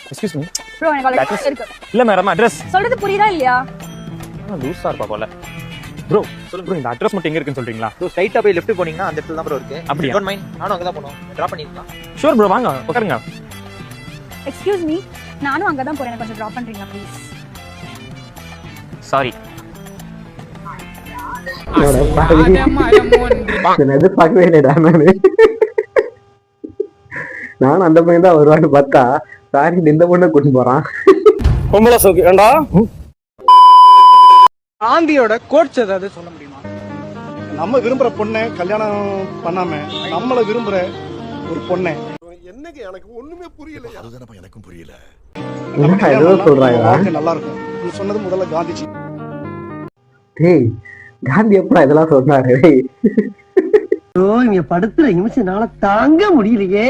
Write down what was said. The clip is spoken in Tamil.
Excuse me. ப்ரோ எனக்கு That ஆல்ரெடி is- இருக்கு. இல்ல மேடம் அட்ரஸ். சொல்றது புரியுதா இல்லையா? லூஸா இருப்பா போல. ப்ரோ சொல்லுங்க ப்ரோ, இந்த அட்ரஸ் மட்டும் எங்க இருக்குன்னு சொல்றீங்களா? ஸோ ஸ்ட்ரைட்டா போய் லெஃப்ட் போனீங்கன்னா அந்த இடத்துல தான் ப்ரோ இருக்கு. அப்படியா? டோன்ட் மைண்ட், நானும் அங்க தான் போனோம். டிராப் பண்ணிருக்கலாம். ஷூர் ப்ரோ, வாங்க உட்காருங்க. எக்ஸ்கியூஸ் மீ, நானும் அங்க தான் போறேன். எனக்கு கொஞ்சம் டிராப் பண்றீங்களா ப்ளீஸ்? சாரி. எதிர்பார்க்கவே இல்லைடா நானும் அந்த பையன் தான் வருவான்னு பார்த்தா சாரி இந்த பொண்ணை கூட்டிட்டு போறான். பொம்பளை சோக்கு ஏண்டா ஆந்தியோட கோட்ஸ் ஏதாவது சொல்ல முடியுமா? நம்ம விரும்புற பொண்ணை கல்யாணம் பண்ணாம நம்மள விரும்புற ஒரு பொண்ணை என்னங்க எனக்கு ஒண்ணுமே புரியல. அதுதானப்பா எனக்கும் புரியல. ஏதோ சொல்றாங்க. வாழ்க்கை நல்லா இருக்கும். நீ சொன்னது முதல்ல காந்திஜி. டேய் காந்தி எப்படா இதெல்லாம் சொன்னாரு? இங்க படுத்துற நிமிஷம் நாள தாங்க முடியலையே.